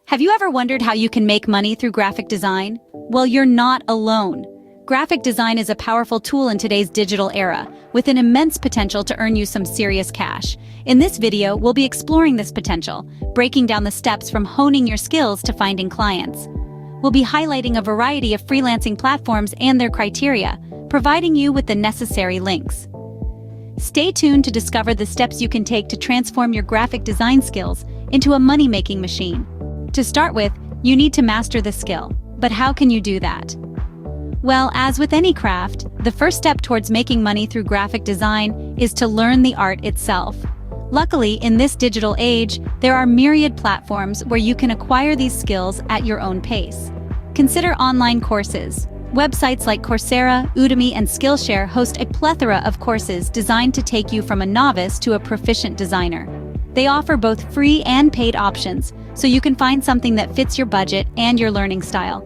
Have you ever wondered how you can make money through graphic design? Well, you're not alone. Graphic design is a powerful tool in today's digital era, with an immense potential to earn you some serious cash. In this video, we'll be exploring this potential, breaking down the steps from honing your skills to finding clients. We'll be highlighting a variety of freelancing platforms and their criteria, providing you with the necessary links. Stay tuned to discover the steps you can take to transform your graphic design skills into a money-making machine. To start with, you need to master the skill. But how can you do that? Well, as with any craft, the first step towards making money through graphic design is to learn the art itself. Luckily, in this digital age, there are myriad platforms where you can acquire these skills at your own pace. Consider online courses. Websites like Coursera, Udemy, and Skillshare host a plethora of courses designed to take you from a novice to a proficient designer. They offer both free and paid options, so you can find something that fits your budget and your learning style.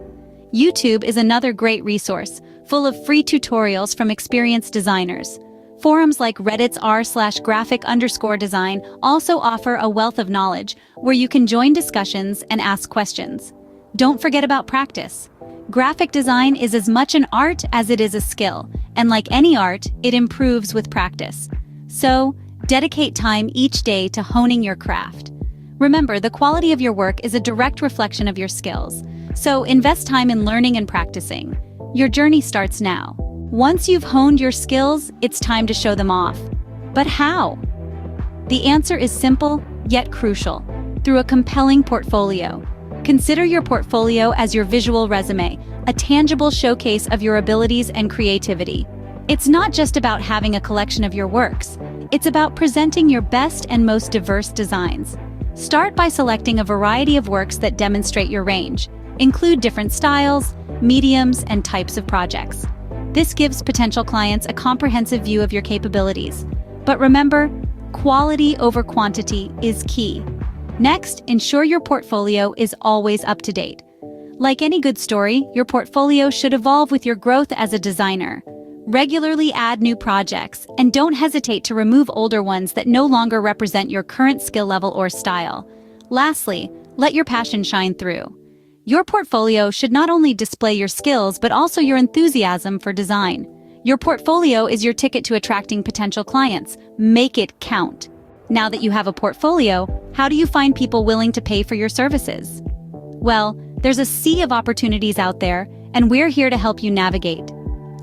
YouTube is another great resource, full of free tutorials from experienced designers. Forums like Reddit's r/graphic_design also offer a wealth of knowledge, where you can join discussions and ask questions. Don't forget about practice. Graphic design is as much an art as it is a skill, and like any art, it improves with practice. So, dedicate time each day to honing your craft. Remember, the quality of your work is a direct reflection of your skills, so invest time in learning and practicing. Your journey starts now. Once you've honed your skills, it's time to show them off. But how? The answer is simple, yet crucial: through a compelling portfolio. Consider your portfolio as your visual resume, a tangible showcase of your abilities and creativity. It's not just about having a collection of your works. It's about presenting your best and most diverse designs. Start by selecting a variety of works that demonstrate your range. Include different styles, mediums, and types of projects. This gives potential clients a comprehensive view of your capabilities. But remember, quality over quantity is key. Next, ensure your portfolio is always up to date. Like any good story, your portfolio should evolve with your growth as a designer. Regularly add new projects, and don't hesitate to remove older ones that no longer represent your current skill level or style. Lastly, let your passion shine through. Your portfolio should not only display your skills but also your enthusiasm for design. Your portfolio is your ticket to attracting potential clients. Make it count. Now that you have a portfolio, how do you find people willing to pay for your services? Well, there's a sea of opportunities out there, and we're here to help you navigate.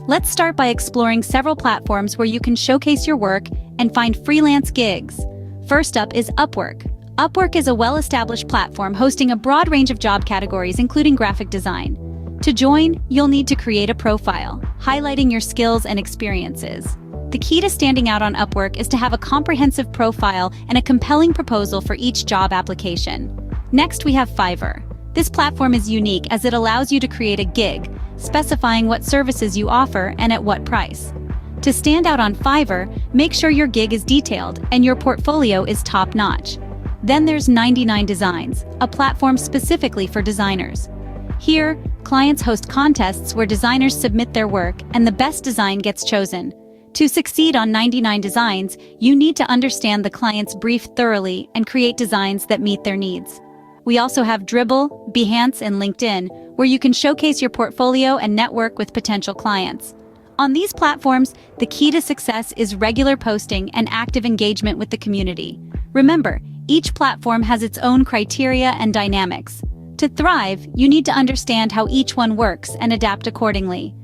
Let's start by exploring several platforms where you can showcase your work and find freelance gigs. First up is Upwork. Upwork is a well-established platform hosting a broad range of job categories, including graphic design. To join, you'll need to create a profile, highlighting your skills and experiences. The key to standing out on Upwork is to have a comprehensive profile and a compelling proposal for each job application. Next, we have Fiverr. This platform is unique as it allows you to create a gig, specifying what services you offer and at what price. To stand out on Fiverr, make sure your gig is detailed and your portfolio is top-notch. Then there's 99 Designs, a platform specifically for designers. Here, clients host contests where designers submit their work and the best design gets chosen. To succeed on 99 Designs, you need to understand the client's brief thoroughly and create designs that meet their needs. We also have Dribbble, Behance, and LinkedIn, where you can showcase your portfolio and network with potential clients. On these platforms, the key to success is regular posting and active engagement with the community. Remember, each platform has its own criteria and dynamics. To thrive, you need to understand how each one works and adapt accordingly.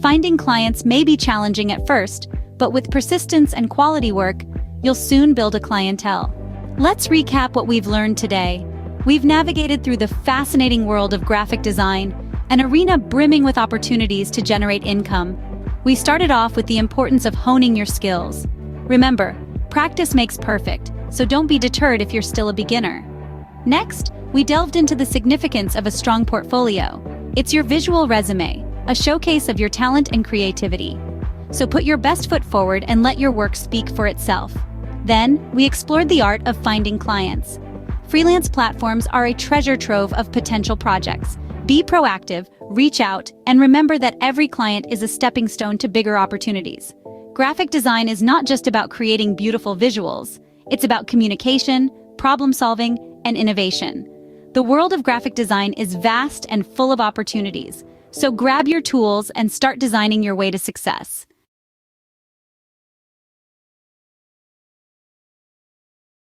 Finding clients may be challenging at first, but with persistence and quality work, you'll soon build a clientele. Let's recap what we've learned today. We've navigated through the fascinating world of graphic design, an arena brimming with opportunities to generate income. We started off with the importance of honing your skills. Remember, practice makes perfect, so don't be deterred if you're still a beginner. Next, we delved into the significance of a strong portfolio. It's your visual resume, a showcase of your talent and creativity. So put your best foot forward and let your work speak for itself. Then, we explored the art of finding clients. Freelance platforms are a treasure trove of potential projects. Be proactive, reach out, and remember that every client is a stepping stone to bigger opportunities. Graphic design is not just about creating beautiful visuals. It's about communication, problem solving, and innovation. The world of graphic design is vast and full of opportunities, so grab your tools and start designing your way to success.